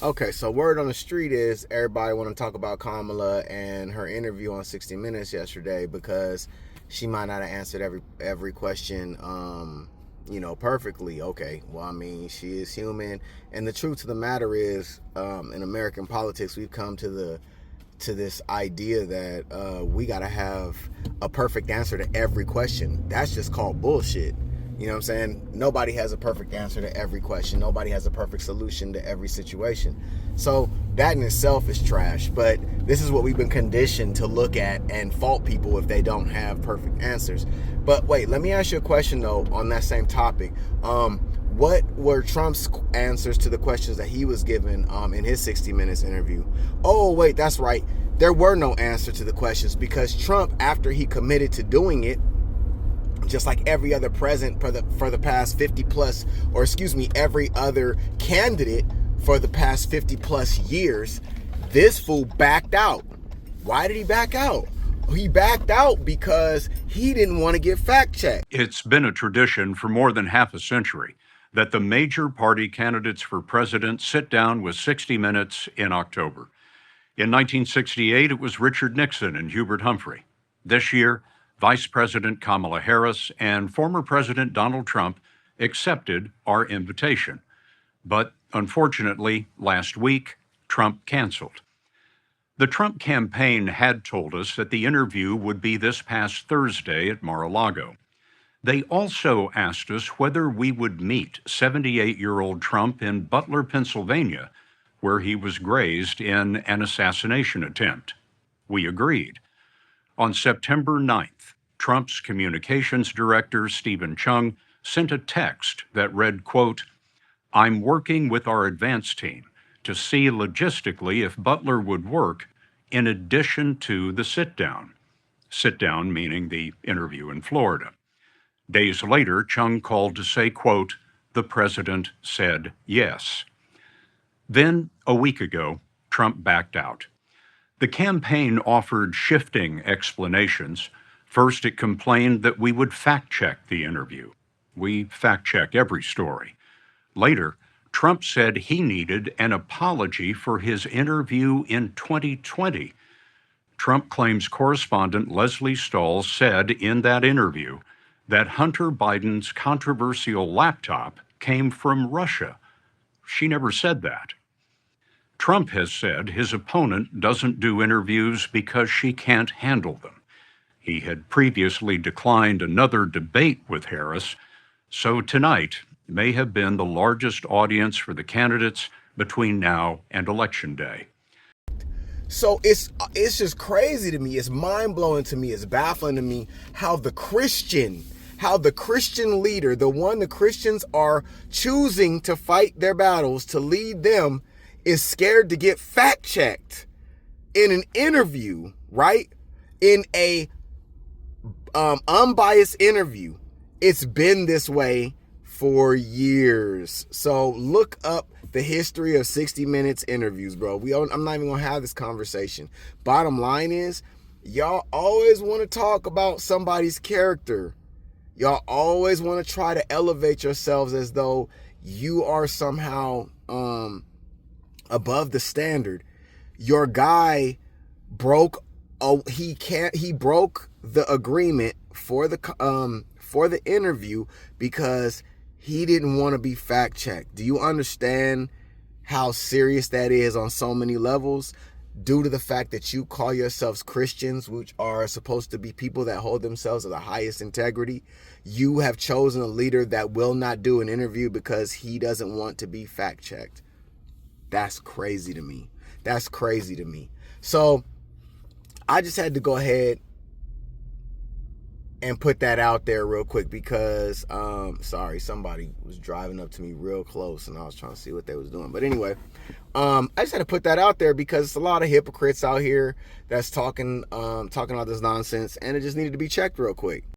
Okay, so word on the street is everybody want to talk about Kamala and her interview on 60 Minutes yesterday because she might not have answered every question perfectly. Okay, well, I mean, she is human, and the truth of the matter is, in American politics, we've come to this idea that we gotta have a perfect answer to every question. That's just called bullshit. You know what I'm saying? Nobody has a perfect answer to every question. Nobody has a perfect solution to every situation. So that in itself is trash. But this is what we've been conditioned to look at and fault people if they don't have perfect answers. But wait, let me ask you a question though on that same topic. What were Trump's answers to the questions that he was given in his 60 Minutes interview? Oh, wait, that's right. There were no answer to the questions because Trump, after he committed to doing it, just like every other president for the past 50 plus, or excuse me, every other candidate for the past 50 plus years, this fool backed out. Why did he back out? He backed out because he didn't want to get fact checked. It's been a tradition for more than half a century that the major party candidates for president sit down with 60 Minutes in October. In 1968, it was Richard Nixon and Hubert Humphrey. This year, Vice President Kamala Harris and former President Donald Trump accepted our invitation. But unfortunately, last week, Trump canceled. The Trump campaign had told us that the interview would be this past Thursday at Mar-a-Lago. They also asked us whether we would meet 78-year-old Trump in Butler, Pennsylvania, where he was grazed in an assassination attempt. We agreed. On September 9th, Trump's communications director, Stephen Chung, sent a text that read, quote, "I'm working with our advance team to see logistically if Butler would work in addition to the sit-down." Sit-down meaning the interview in Florida. Days later, Chung called to say, quote, "The president said yes." Then, a week ago, Trump backed out. The campaign offered shifting explanations. First, it complained that we would fact-check the interview. We fact-check every story. Later, Trump said he needed an apology for his interview in 2020. Trump claims correspondent Leslie Stahl said in that interview that Hunter Biden's controversial laptop came from Russia. She never said that. Trump has said his opponent doesn't do interviews because she can't handle them. He had previously declined another debate with Harris, so tonight may have been the largest audience for the candidates between now and Election Day. So it's just crazy to me. It's mind-blowing to me. It's baffling to me how the Christian leader, the one the Christians are choosing to fight their battles, to lead them, is scared to get fact-checked in an interview, right? In a unbiased interview. It's been this way for years. So look up the history of 60 Minutes interviews, bro. I'm not even gonna have this conversation. Bottom line is, y'all always want to talk about somebody's character. Y'all always want to try to elevate yourselves as though you are somehow above the standard. Your guy broke he broke the agreement for the interview because he didn't want to be fact checked. Do you understand how serious that is on so many levels? Due to the fact that you call yourselves Christians, which are supposed to be people that hold themselves to the highest integrity, you have chosen a leader that will not do an interview because he doesn't want to be fact checked. That's crazy to me. That's crazy to me. So I just had to go ahead and put that out there real quick because sorry, somebody was driving up to me real close and I was trying to see what they was doing. But anyway, I just had to put that out there because it's a lot of hypocrites out here that's talking all this nonsense, and it just needed to be checked real quick.